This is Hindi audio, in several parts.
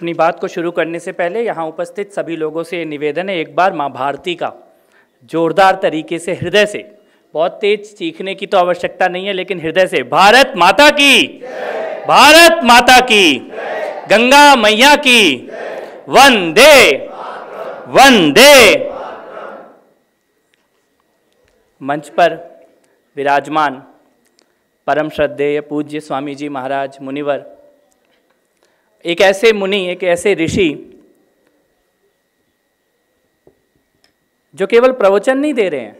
अपनी बात को शुरू करने से पहले यहाँ उपस्थित सभी लोगों से निवेदन है, एक बार माँ भारती का जोरदार तरीके से हृदय से, बहुत तेज चीखने की तो आवश्यकता नहीं है, लेकिन हृदय से भारत माता की, भारत माता की, गंगा मैया की, वंदे वंदे। मंच पर विराजमान परम श्रद्धेय पूज्य स्वामी जी महाराज मुनिवर, एक ऐसे मुनि, एक ऐसे ऋषि जो केवल प्रवचन नहीं दे रहे हैं,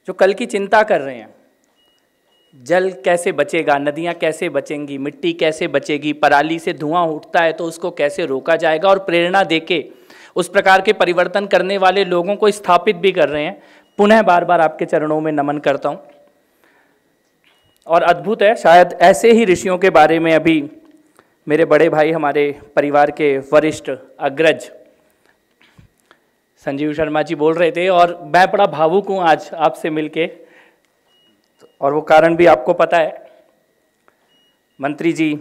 जो कल की चिंता कर रहे हैं। जल कैसे बचेगा, नदियाँ कैसे बचेंगी, मिट्टी कैसे बचेगी, पराली से धुआं उठता है तो उसको कैसे रोका जाएगा, और प्रेरणा देके उस प्रकार के परिवर्तन करने वाले लोगों को स्थापित भी कर रहे हैं। पुनः बार बार आपके चरणों में नमन करता हूँ। और अद्भुत है, शायद ऐसे ही ऋषियों के बारे में अभी मेरे बड़े भाई, हमारे परिवार के वरिष्ठ अग्रज संजीव शर्मा जी बोल रहे थे, और मैं बड़ा भावुक हूँ आज आपसे मिलके, और वो कारण भी आपको पता है। मंत्री जी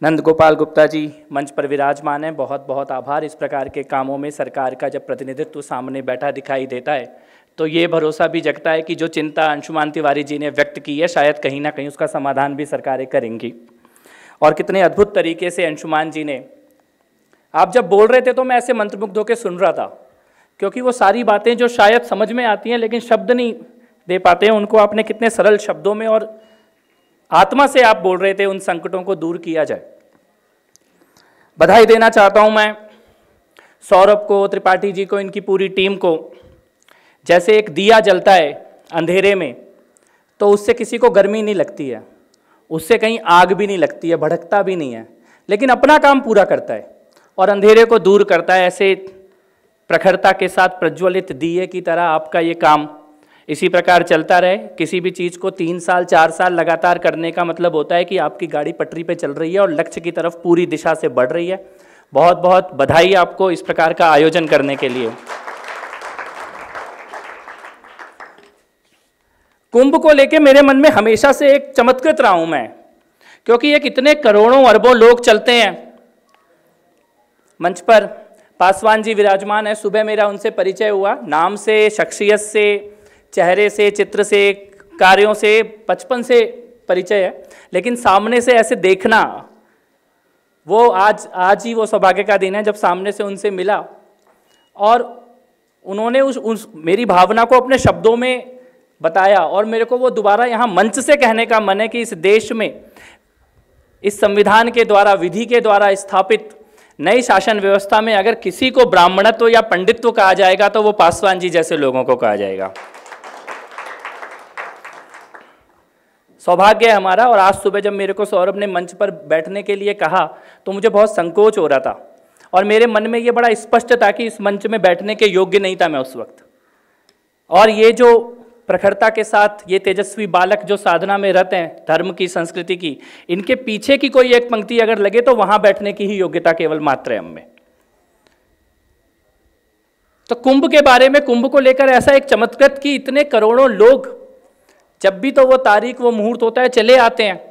नंद गोपाल गुप्ता जी मंच पर विराजमान हैं, बहुत बहुत आभार। इस प्रकार के कामों में सरकार का जब प्रतिनिधित्व सामने बैठा दिखाई देता है तो ये भरोसा भी जगता है कि जो चिंता अंशुमान तिवारी जी ने व्यक्त की है, शायद कहीं ना कहीं उसका समाधान भी सरकारें करेंगी। और कितने अद्भुत तरीके से अंशुमान जी ने, आप जब बोल रहे थे तो मैं ऐसे मंत्रमुग्ध होकर सुन रहा था, क्योंकि वो सारी बातें जो शायद समझ में आती हैं लेकिन शब्द नहीं दे पाते हैं, उनको आपने कितने सरल शब्दों में और आत्मा से आप बोल रहे थे, उन संकटों को दूर किया जाए। बधाई देना चाहता हूं मैं सौरभ को, त्रिपाठी जी को, इनकी पूरी टीम को। जैसे एक दिया जलता है अंधेरे में तो उससे किसी को गर्मी नहीं लगती है, उससे कहीं आग भी नहीं लगती है, भड़कता भी नहीं है, लेकिन अपना काम पूरा करता है और अंधेरे को दूर करता है। ऐसे प्रखरता के साथ प्रज्वलित दिए की तरह आपका ये काम इसी प्रकार चलता रहे। किसी भी चीज़ को 3 साल 4 साल लगातार करने का मतलब होता है कि आपकी गाड़ी पटरी पे चल रही है और लक्ष्य की तरफ पूरी दिशा से बढ़ रही है। बहुत बहुत बधाई आपको इस प्रकार का आयोजन करने के लिए। कुंभ को लेके मेरे मन में हमेशा से एक चमत्कृत रहा हूं मैं, क्योंकि ये कितने करोड़ों अरबों लोग चलते हैं। मंच पर पासवान जी विराजमान है, सुबह मेरा उनसे परिचय हुआ, नाम से, शख्सियत से, चेहरे से, चित्र से, कार्यों से बचपन से परिचय है, लेकिन सामने से ऐसे देखना, वो आज ही वो सौभाग्य का दिन है जब सामने से उनसे मिला और उन्होंने उस मेरी भावना को अपने शब्दों में बताया। और मेरे को वो दोबारा यहाँ मंच से कहने का मन है कि इस देश में इस संविधान के द्वारा, विधि के द्वारा स्थापित नई शासन व्यवस्था में अगर किसी को ब्राह्मणत्व या पंडित्व कहा जाएगा तो वो पासवान जी जैसे लोगों को कहा जाएगा। सौभाग्य है हमारा। और आज सुबह जब मेरे को सौरभ ने मंच पर बैठने के लिए कहा तो मुझे बहुत संकोच हो रहा था और मेरे मन में ये बड़ा स्पष्ट था कि इस मंच में बैठने के योग्य नहीं था मैं उस वक्त। और ये जो प्रखरता के साथ ये तेजस्वी बालक जो साधना में रत हैं, धर्म की, संस्कृति की, इनके पीछे की कोई एक पंक्ति अगर लगे तो वहां बैठने की ही योग्यता केवल मात्र है हम में। तो कुंभ के बारे में, कुंभ को लेकर ऐसा एक चमत्कृत कि इतने करोड़ों लोग, जब भी तो वो तारीख, वो मुहूर्त होता है, चले आते हैं।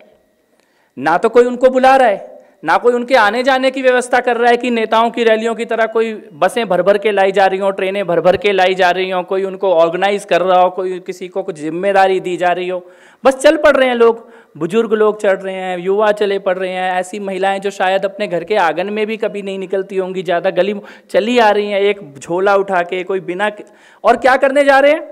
ना तो कोई उनको बुला रहा है, ना कोई उनके आने जाने की व्यवस्था कर रहा है कि नेताओं की रैलियों की तरह कोई बसें भर भर के लाई जा रही हों, ट्रेनें भर भर के लाई जा रही हों, कोई उनको ऑर्गेनाइज कर रहा हो, कोई किसी को कुछ जिम्मेदारी दी जा रही हो। बस चल पड़ रहे हैं लोग, बुजुर्ग लोग चढ़ रहे हैं, युवा चले पड़ रहे हैं, ऐसी महिलाएं जो शायद अपने घर के आंगन में भी कभी नहीं निकलती होंगी, ज़्यादा गली चली आ रही हैं एक झोला उठा के, कोई बिना। और क्या करने जा रहे हैं?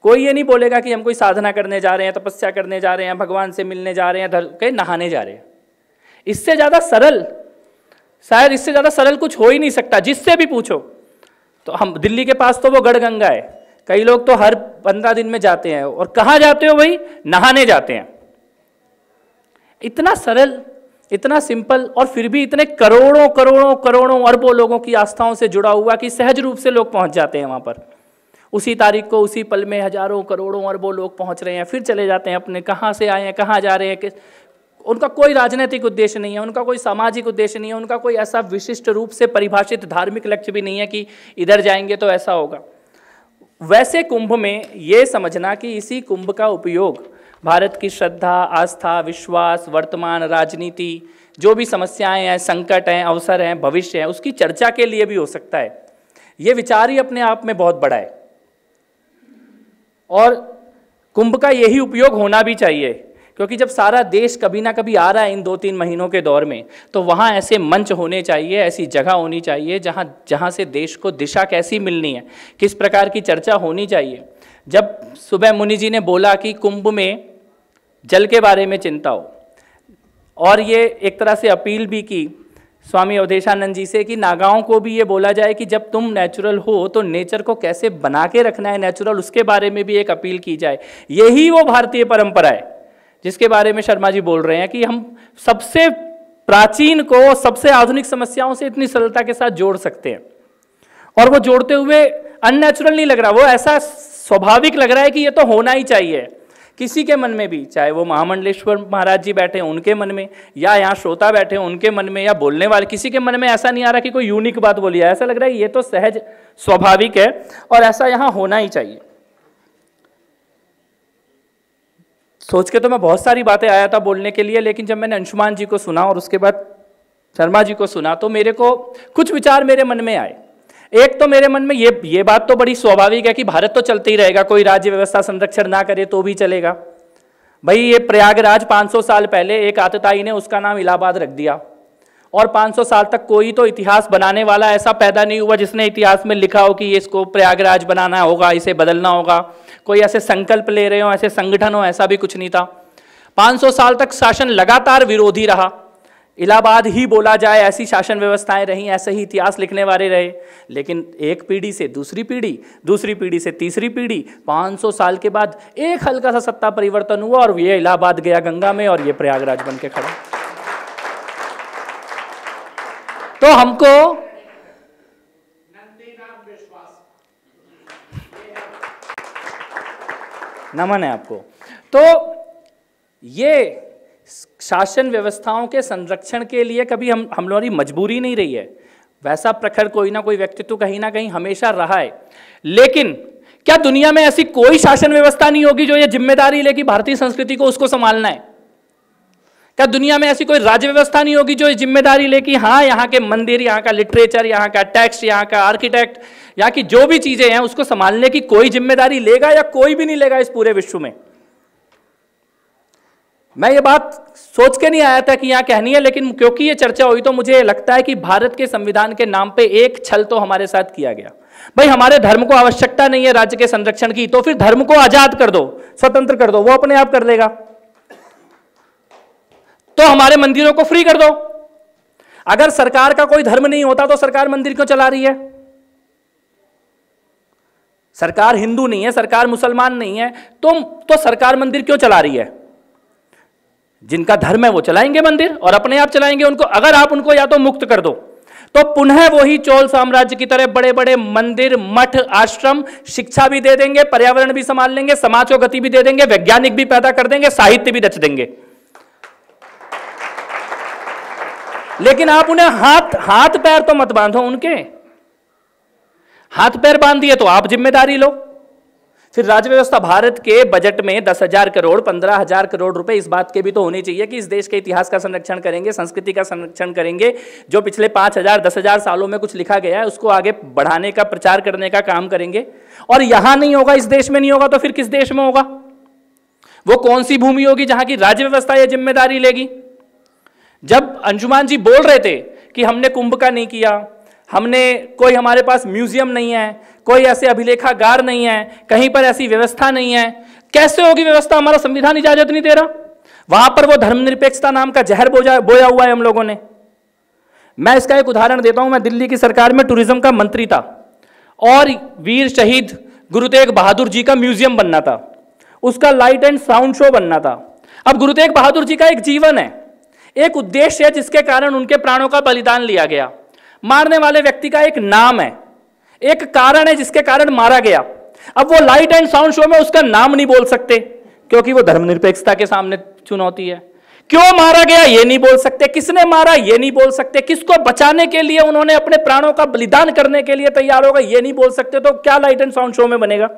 कोई ये नहीं बोलेगा कि हम कोई साधना करने जा रहे हैं, तपस्या करने जा रहे हैं, भगवान से मिलने जा रहे हैं, कहीं नहाने जा रहे हैं। इससे ज़्यादा सरल, शायद इससे ज़्यादा सरल कुछ हो ही नहीं सकता। जिससे भी पूछो तो हम, दिल्ली के पास तो वो गढ़गंगा है, कई लोग तो हर 15 दिन में जाते हैं। और कहाँ जाते हो भाई? नहाने जाते हैं। इतना सरल, इतना सिंपल, और फिर भी इतने करोड़ों करोड़ों करोड़ों अरबों लोगों की आस्थाओं से जुड़ा हुआ कि सहज रूप से लोग पहुंच जाते हैं वहां पर। उसी तारीख को, उसी पल में हजारों करोड़ों अरबों लोग पहुंच रहे हैं, फिर चले जाते हैं अपने, कहाँ से आए हैं, कहाँ जा रहे हैं। उनका कोई राजनीतिक उद्देश्य नहीं है, उनका कोई सामाजिक उद्देश्य नहीं है, उनका कोई ऐसा विशिष्ट रूप से परिभाषित धार्मिक लक्ष्य भी नहीं है कि इधर जाएंगे तो ऐसा होगा। वैसे कुंभ में ये समझना कि इसी कुंभ का उपयोग भारत की श्रद्धा, आस्था, विश्वास, वर्तमान राजनीति, जो भी समस्याएं हैं, संकट हैं, अवसर हैं, भविष्य है, उसकी चर्चा के लिए भी हो सकता है। ये विचार ही अपने आप में बहुत बड़ा है और कुंभ का यही उपयोग होना भी चाहिए, क्योंकि जब सारा देश कभी ना कभी आ रहा है इन 2-3 महीनों के दौर में, तो वहाँ ऐसे मंच होने चाहिए, ऐसी जगह होनी चाहिए जहाँ से देश को दिशा कैसी मिलनी है, किस प्रकार की चर्चा होनी चाहिए। जब सुबह मुनि जी ने बोला कि कुंभ में जल के बारे में चिंता हो, और ये एक तरह से अपील भी की स्वामी अवधेशानंद जी से कि नागाओं को भी ये बोला जाए कि जब तुम नेचुरल हो तो नेचर को कैसे बना के रखना है नेचुरल, उसके बारे में भी एक अपील की जाए। यही वो भारतीय परंपरा है जिसके बारे में शर्मा जी बोल रहे हैं कि हम सबसे प्राचीन को सबसे आधुनिक समस्याओं से इतनी सरलता के साथ जोड़ सकते हैं, और वो जोड़ते हुए अननेचुरल नहीं लग रहा, वो ऐसा स्वाभाविक लग रहा है कि ये तो होना ही चाहिए। किसी के मन में भी, चाहे वो महामंडलेश्वर महाराज जी बैठे हैं उनके मन में, या यहाँ श्रोता बैठे हैं उनके मन में, या बोलने वाले किसी के मन में ऐसा नहीं आ रहा कि कोई यूनिक बात बोली है, ऐसा लग रहा है ये तो सहज स्वाभाविक है और ऐसा यहाँ होना ही चाहिए। सोच के तो मैं बहुत सारी बातें आया था बोलने के लिए, लेकिन जब मैंने अंशुमान जी को सुना और उसके बाद शर्मा जी को सुना तो मेरे को कुछ विचार मेरे मन में आए। एक तो मेरे मन में ये बात तो बड़ी स्वाभाविक है कि भारत तो चलते ही रहेगा, कोई राज्य व्यवस्था संरक्षण ना करे तो भी चलेगा। भाई ये प्रयागराज 500 साल पहले एक आतताई ने उसका नाम इलाहाबाद रख दिया, और 500 साल तक कोई तो इतिहास बनाने वाला ऐसा पैदा नहीं हुआ जिसने इतिहास में लिखा हो कि ये इसको प्रयागराज बनाना होगा, इसे बदलना होगा, कोई ऐसे संकल्प ले रहे हो, ऐसे संगठन हो, ऐसा भी कुछ नहीं था। 500 साल तक शासन लगातार विरोधी रहा, इलाहाबाद ही बोला जाए, ऐसी शासन व्यवस्थाएं रहीं, ऐसे ही इतिहास लिखने वाले रहे। लेकिन एक पीढ़ी से दूसरी पीढ़ी, दूसरी पीढ़ी से तीसरी पीढ़ी, 500 साल के बाद एक हल्का सा सत्ता परिवर्तन हुआ और ये इलाहाबाद गया गंगा में और ये प्रयागराज बन के खड़ा। तो हमको नमन है आपको। तो ये शासन व्यवस्थाओं के संरक्षण के लिए कभी हम लोगों की मजबूरी नहीं रही है, वैसा प्रखर कोई ना कोई व्यक्तित्व कहीं ना कहीं हमेशा रहा है। लेकिन क्या दुनिया में ऐसी कोई शासन व्यवस्था नहीं होगी जो ये जिम्मेदारी ले कि भारतीय संस्कृति को उसको संभालना है? क्या दुनिया में ऐसी कोई राज्य व्यवस्था नहीं होगी जो ये जिम्मेदारी ले कि हाँ यहाँ के मंदिर, यहाँ का लिटरेचर, यहाँ का टेक्स्ट, यहाँ का आर्किटेक्ट, यहाँ की जो भी चीजें हैं उसको संभालने की कोई जिम्मेदारी लेगा, या कोई भी नहीं लेगा इस पूरे विश्व में? मैं ये बात सोच के नहीं आया था कि यहाँ कहनी है, लेकिन क्योंकि ये चर्चा हुई तो मुझे लगता है कि भारत के संविधान के नाम पे एक छल तो हमारे साथ किया गया। भाई हमारे धर्म को आवश्यकता नहीं है राज्य के संरक्षण की, तो फिर धर्म को आजाद कर दो, स्वतंत्र कर दो, वो अपने आप कर लेगा। तो हमारे मंदिरों को फ्री कर दो। अगर सरकार का कोई धर्म नहीं होता तो सरकार मंदिर क्यों चला रही है? सरकार हिंदू नहीं है, सरकार मुसलमान नहीं है, तो सरकार मंदिर क्यों चला रही है? जिनका धर्म है वो चलाएंगे मंदिर और अपने आप चलाएंगे उनको। अगर आप उनको या तो मुक्त कर दो तो पुनः वही चोल साम्राज्य की तरह बड़े बड़े मंदिर, मठ, आश्रम, शिक्षा भी दे देंगे, पर्यावरण भी संभाल लेंगे, समाज को गति भी दे देंगे, वैज्ञानिक भी पैदा कर देंगे, साहित्य भी रच देंगे। लेकिन आप उन्हें हाथ पैर तो मत बांधो उनके। हाथ पैर बांध दिए तो आप जिम्मेदारी लो। फिर राज्य व्यवस्था, भारत के बजट में 10,000 करोड़ 15,000 करोड़ रुपए इस बात के भी तो होने चाहिए कि इस देश के इतिहास का संरक्षण करेंगे, संस्कृति का संरक्षण करेंगे, जो पिछले 5,000 10,000 सालों में कुछ लिखा गया है उसको आगे बढ़ाने का, प्रचार करने का काम करेंगे। और यहां नहीं होगा, इस देश में नहीं होगा, तो फिर किस देश में होगा? वो कौन सी भूमि होगी जहां की राज्य व्यवस्था यह जिम्मेदारी लेगी? जब अंशुमान जी बोल रहे थे कि हमने कुंभ का नहीं किया, हमने कोई, हमारे पास म्यूजियम नहीं है, कोई ऐसे अभिलेखागार नहीं है, कहीं पर ऐसी व्यवस्था नहीं है, कैसे होगी व्यवस्था? हमारा संविधान इजाजत नहीं दे रहा। वहां पर वो धर्मनिरपेक्षता नाम का जहर बोया हुआ है हम लोगों ने। मैं इसका एक उदाहरण देता हूं। मैं दिल्ली की सरकार में टूरिज्म का मंत्री था और वीर शहीद गुरु तेग बहादुर जी का म्यूजियम बनना था, उसका लाइट एंड साउंड शो बनना था। अब गुरु तेग बहादुर जी का एक जीवन है, एक उद्देश्य है जिसके कारण उनके प्राणों का बलिदान लिया गया। मारने वाले व्यक्ति का एक नाम है, एक कारण है जिसके कारण मारा गया। अब वो लाइट एंड साउंड शो में उसका नाम नहीं बोल सकते क्योंकि वो धर्मनिरपेक्षता के सामने चुनौती है। क्यों मारा गया ये नहीं बोल सकते, किसने मारा ये नहीं बोल सकते, किसको बचाने के लिए उन्होंने अपने प्राणों का बलिदान करने के लिए तैयार होगा ये नहीं बोल सकते। तो क्या लाइट एंड साउंड शो में बनेगा?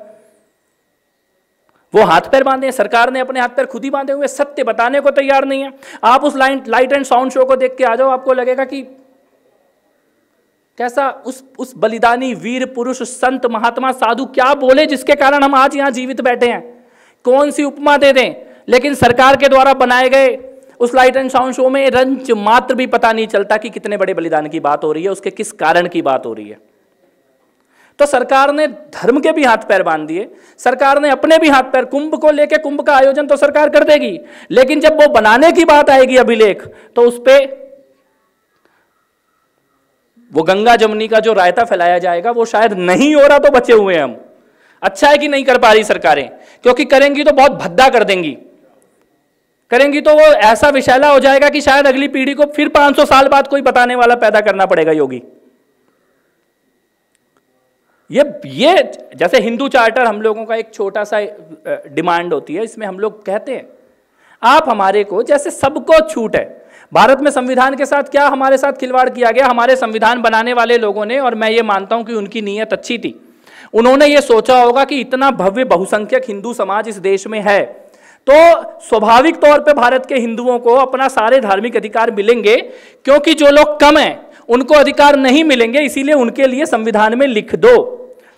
वो हाथ पैर बांधे हैं, सरकार ने अपने हाथ पैर खुद ही बांधे हुए, सत्य बताने को तैयार नहीं है। आप उस लाइट एंड साउंड शो को देख के आ जाओ, आपको लगेगा कि कैसा उस बलिदानी वीर पुरुष संत महात्मा साधु क्या बोले जिसके कारण हम आज यहां जीवित बैठे हैं, कौन सी उपमा दे दें, लेकिन सरकार के द्वारा बनाए गए उस लाइट एंड साउंड शो में रंच मात्र भी पता नहीं चलता कि कितने बड़े बलिदान की बात हो रही है, उसके किस कारण की बात हो रही है। तो सरकार ने धर्म के भी हाथ पैर बांध दिए, सरकार ने अपने भी हाथ पैर, कुंभ को लेके, कुंभ का आयोजन तो सरकार कर देगी, लेकिन जब वो बनाने की बात आएगी अभिलेख, तो उस पे वो गंगा जमुनी का जो रायता फैलाया जाएगा वो शायद नहीं हो रहा तो बचे हुए हम। अच्छा है कि नहीं कर पा रही सरकारें, क्योंकि करेंगी तो बहुत भद्दा कर देंगी, करेंगी तो वो ऐसा विषैला हो जाएगा कि शायद अगली पीढ़ी को फिर 500 साल बाद कोई बताने वाला पैदा करना पड़ेगा योगी। ये जैसे हिंदू चार्टर हम लोगों का एक छोटा सा डिमांड होती है, इसमें हम लोग कहते हैं आप हमारे को, जैसे सबको छूट है, भारत में संविधान के साथ क्या हमारे साथ खिलवाड़ किया गया, हमारे संविधान बनाने वाले लोगों ने, और मैं ये मानता हूं कि उनकी नीयत अच्छी थी, उन्होंने ये सोचा होगा कि इतना भव्य बहुसंख्यक हिंदू समाज इस देश में है, तो स्वाभाविक तौर पे भारत के हिंदुओं को अपना सारे धार्मिक अधिकार मिलेंगे, क्योंकि जो लोग कम हैं उनको अधिकार नहीं मिलेंगे, इसीलिए उनके लिए संविधान में लिख दो।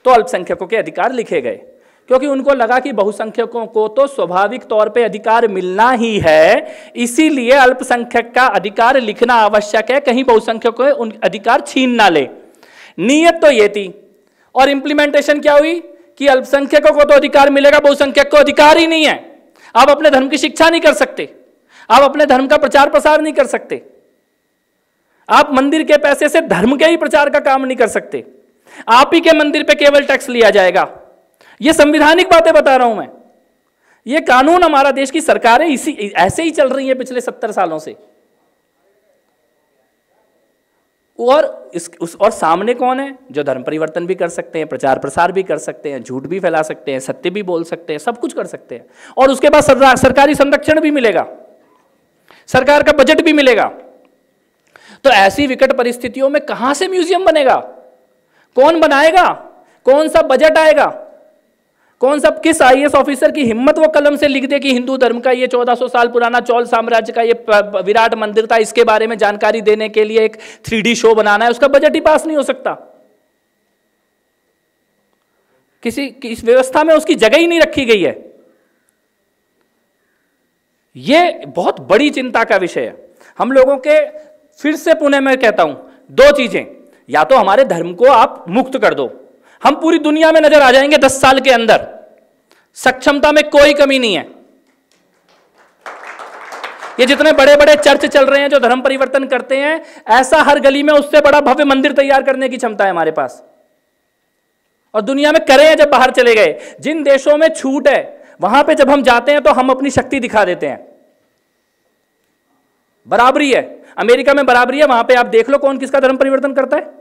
तो अल्पसंख्यकों के अधिकार लिखे गए, क्योंकि उनको लगा कि बहुसंख्यकों को तो स्वाभाविक तौर पे अधिकार मिलना ही है, इसीलिए अल्पसंख्यक का अधिकार लिखना आवश्यक है, कहीं बहुसंख्यकों को अधिकार छीन ना ले। नीयत तो ये थी, और इंप्लीमेंटेशन क्या हुई कि अल्पसंख्यकों को तो अधिकार मिलेगा, बहुसंख्यक को अधिकार ही नहीं है। आप अपने धर्म की शिक्षा नहीं कर सकते, आप अपने धर्म का प्रचार प्रसार नहीं कर सकते, आप मंदिर के पैसे से धर्म के ही प्रचार का काम नहीं कर सकते, आप ही के मंदिर पे केवल टैक्स लिया जाएगा। ये संवैधानिक बातें बता रहा हूं मैं, ये कानून हमारा देश की सरकारें ऐसे ही चल रही है पिछले 70 सालों से। और सामने कौन है जो धर्म परिवर्तन भी कर सकते हैं, प्रचार प्रसार भी कर सकते हैं, झूठ भी फैला सकते हैं, सत्य भी बोल सकते हैं, सब कुछ कर सकते हैं, और उसके बाद सरकारी संरक्षण भी मिलेगा, सरकार का बजट भी मिलेगा। तो ऐसी विकट परिस्थितियों में कहां से म्यूजियम बनेगा, कौन बनाएगा, कौन सा बजट आएगा, कौन सा, किस आईएएस ऑफिसर की हिम्मत वो कलम से लिख दे कि हिंदू धर्म का ये 1400 साल पुराना चौल साम्राज्य का ये विराट मंदिर था, इसके बारे में जानकारी देने के लिए एक 3D शो बनाना है, उसका बजट ही पास नहीं हो सकता। इस व्यवस्था में उसकी जगह ही नहीं रखी गई है। ये बहुत बड़ी चिंता का विषय है हम लोगों के। फिर से पुनः मैं कहता हूं, दो चीजें, या तो हमारे धर्म को आप मुक्त कर दो, हम पूरी दुनिया में नजर आ जाएंगे 10 साल के अंदर, सक्षमता में कोई कमी नहीं है। ये जितने बड़े बड़े चर्च चल रहे हैं जो धर्म परिवर्तन करते हैं, ऐसा हर गली में उससे बड़ा भव्य मंदिर तैयार करने की क्षमता है हमारे पास, और दुनिया में करे हैं जब बाहर चले गए। जिन देशों में छूट है वहां पे जब हम जाते हैं तो हम अपनी शक्ति दिखा देते हैं। बराबरी है, अमेरिका में बराबरी है, वहां पे आप देख लो कौन किसका धर्म परिवर्तन करता है।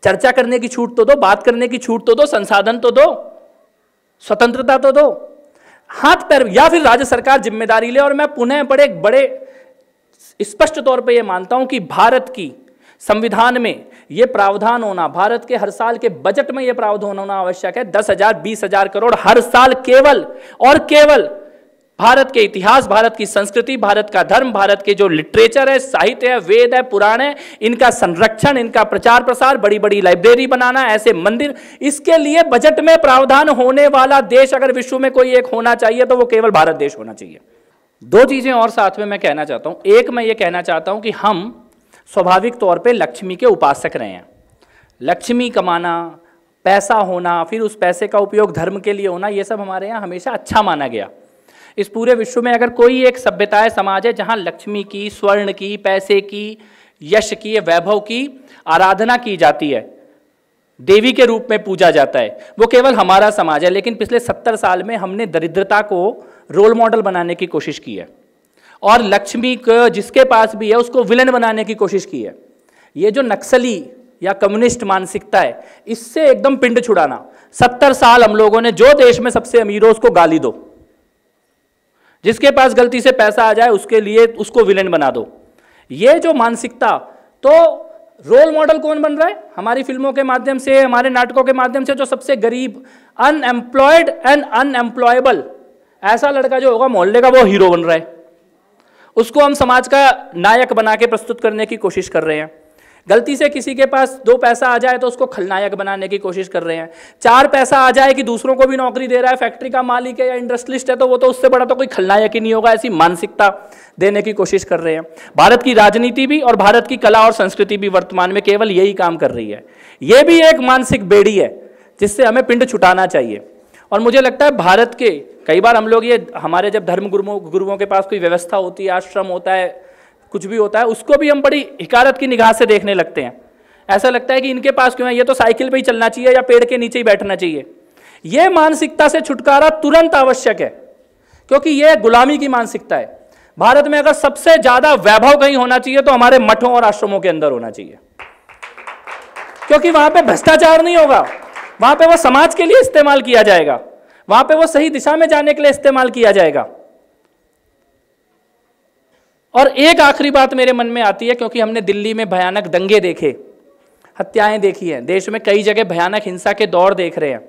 चर्चा करने की छूट तो दो, बात करने की छूट तो दो, संसाधन तो दो, स्वतंत्रता तो दो, हाथ पैर, या फिर राज्य सरकार जिम्मेदारी ले। और मैं पुनः बड़े स्पष्ट तौर पे ये मानता हूं कि भारत की संविधान में यह प्रावधान होना, भारत के हर साल के बजट में यह प्रावधान होना आवश्यक है। 10,000 20,000 करोड़ हर साल केवल और केवल भारत के इतिहास, भारत की संस्कृति, भारत का धर्म, भारत के जो लिटरेचर है, साहित्य है, वेद है, पुराण है, इनका संरक्षण, इनका प्रचार प्रसार, बड़ी बड़ी लाइब्रेरी बनाना, ऐसे मंदिर, इसके लिए बजट में प्रावधान होने वाला देश अगर विश्व में कोई एक होना चाहिए तो वो केवल भारत देश होना चाहिए। दो चीजें और साथ में मैं कहना चाहता हूं। एक, मैं ये कहना चाहता हूं कि हम स्वाभाविक तौर पे लक्ष्मी के उपासक रहे हैं। लक्ष्मी कमाना, पैसा होना, फिर उस पैसे का उपयोग धर्म के लिए होना, ये सब हमारे यहाँ हमेशा अच्छा माना गया। इस पूरे विश्व में अगर कोई एक सभ्यता समाज है जहां लक्ष्मी की, स्वर्ण की, पैसे की, यश की, वैभव की आराधना की जाती है, देवी के रूप में पूजा जाता है, वो केवल हमारा समाज है। लेकिन पिछले 70 साल में हमने दरिद्रता को रोल मॉडल बनाने की कोशिश की है, और लक्ष्मी को जिसके पास भी है उसको विलन बनाने की कोशिश की है। ये जो नक्सली या कम्युनिस्ट मानसिकता है, इससे एकदम पिंड छुड़ाना। 70 साल हम लोगों ने, जो देश में सबसे अमीर हो उसको गाली दो, जिसके पास गलती से पैसा आ जाए उसके लिए उसको विलेन बना दो। ये जो मानसिकता, तो रोल मॉडल कौन बन रहा है? हमारी फिल्मों के माध्यम से, हमारे नाटकों के माध्यम से जो सबसे गरीब, अनएम्प्लॉयड एंड अनएम्प्लॉयबल ऐसा लड़का जो होगा मोहल्ले का, वो हीरो बन रहा है। उसको हम समाज का नायक बना के प्रस्तुत करने की कोशिश कर रहे हैं। गलती से किसी के पास 2 पैसा आ जाए तो उसको खलनायक बनाने की कोशिश कर रहे हैं। 4 पैसा आ जाए कि दूसरों को भी नौकरी दे रहा है, फैक्ट्री का मालिक है या इंडस्ट्रियलिस्ट है, तो वो तो उससे बड़ा तो कोई खलनायक ही नहीं होगा, ऐसी मानसिकता देने की कोशिश कर रहे हैं। भारत की राजनीति भी और भारत की कला और संस्कृति भी वर्तमान में केवल यही काम कर रही है। ये भी एक मानसिक बेड़ी है जिससे हमें पिंड छुटाना चाहिए। और मुझे लगता है भारत के कई बार हम लोग ये, हमारे जब धर्म गुरुओं के पास कोई व्यवस्था होती है, आश्रम होता है, कुछ भी होता है, उसको भी हम बड़ी हिकारत की निगाह से देखने लगते हैं। ऐसा लगता है कि इनके पास क्यों है, ये तो साइकिल पे ही चलना चाहिए या पेड़ के नीचे ही बैठना चाहिए। ये मानसिकता से छुटकारा तुरंत आवश्यक है, क्योंकि ये गुलामी की मानसिकता है। भारत में अगर सबसे ज्यादा वैभव कहीं होना चाहिए तो हमारे मठों और आश्रमों के अंदर होना चाहिए, क्योंकि वहां पे भ्रष्टाचार नहीं होगा, वहां पे वो समाज के लिए इस्तेमाल किया जाएगा, वहां पे वो सही दिशा में जाने के लिए इस्तेमाल किया जाएगा। और एक आखिरी बात मेरे मन में आती है, क्योंकि हमने दिल्ली में भयानक दंगे देखे, हत्याएं देखी हैं, देश में कई जगह भयानक हिंसा के दौर देख रहे हैं,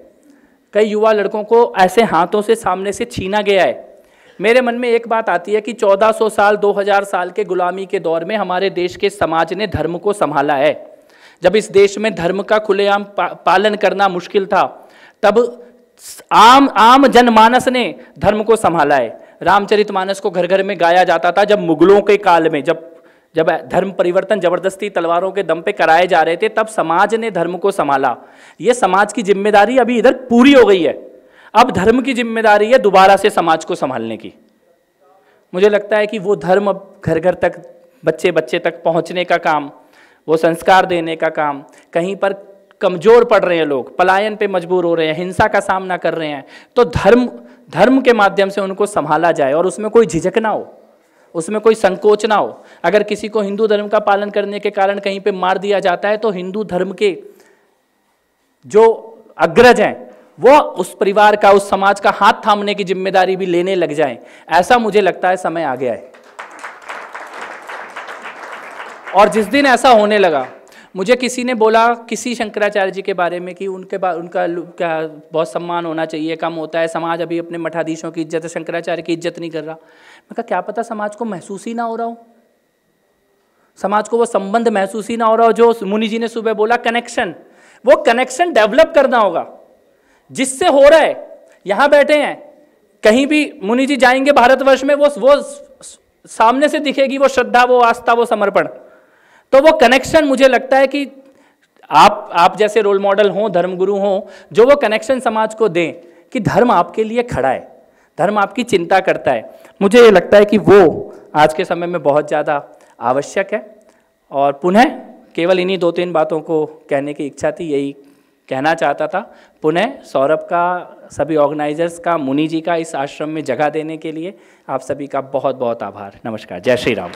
कई युवा लड़कों को ऐसे हाथों से सामने से छीना गया है। मेरे मन में एक बात आती है कि 1400 साल 2000 साल के गुलामी के दौर में हमारे देश के समाज ने धर्म को संभाला है। जब इस देश में धर्म का खुलेआम पालन करना मुश्किल था, तब आम जनमानस ने धर्म को संभाला है। रामचरितमानस को घर घर में गाया जाता था। जब मुगलों के काल में जब धर्म परिवर्तन जबरदस्ती तलवारों के दम पे कराए जा रहे थे, तब समाज ने धर्म को संभाला। ये समाज की जिम्मेदारी अभी इधर पूरी हो गई है, अब धर्म की जिम्मेदारी है दोबारा से समाज को संभालने की। मुझे लगता है कि वो धर्म अब घर घर तक, बच्चे बच्चे तक पहुंचने का काम, वो संस्कार देने का काम, कहीं पर कमजोर पड़ रहे हैं लोग, पलायन पे मजबूर हो रहे हैं, हिंसा का सामना कर रहे हैं, तो धर्म के माध्यम से उनको संभाला जाए और उसमें कोई झिझक ना हो, उसमें कोई संकोच ना हो। अगर किसी को हिंदू धर्म का पालन करने के कारण कहीं पे मार दिया जाता है, तो हिंदू धर्म के जो अग्रज हैं वो उस परिवार का, उस समाज का हाथ थामने की जिम्मेदारी भी लेने लग जाएं। ऐसा मुझे लगता है समय आ गया है। और जिस दिन ऐसा होने लगा, मुझे किसी ने बोला किसी शंकराचार्य जी के बारे में कि उनका क्या बहुत सम्मान होना चाहिए, कम होता है, समाज अभी अपने मठाधीशों की इज्जत, शंकराचार्य की इज्जत नहीं कर रहा। मैं कहा क्या पता समाज को महसूस ही ना हो रहा हो, समाज को वो संबंध महसूस ही ना हो रहा हो जो मुनि जी ने सुबह बोला, कनेक्शन। वो कनेक्शन डेवलप करना होगा जिससे हो रहा है। यहां बैठे हैं, कहीं भी मुनि जी जाएंगे भारतवर्ष में, वो सामने से दिखेगी वो श्रद्धा, वो आस्था, वो समर्पण। तो वो कनेक्शन, मुझे लगता है कि आप जैसे रोल मॉडल हों, धर्मगुरु हों, जो वो कनेक्शन समाज को दें कि धर्म आपके लिए खड़ा है, धर्म आपकी चिंता करता है। मुझे ये लगता है कि वो आज के समय में बहुत ज़्यादा आवश्यक है। और पुनः केवल इन्हीं 2-3 बातों को कहने की इच्छा थी, यही कहना चाहता था। पुनः सौरभ का, सभी ऑर्गेनाइजर्स का, मुनि जी का इस आश्रम में जगह देने के लिए आप सभी का बहुत बहुत आभार। नमस्कार। जय श्री राम।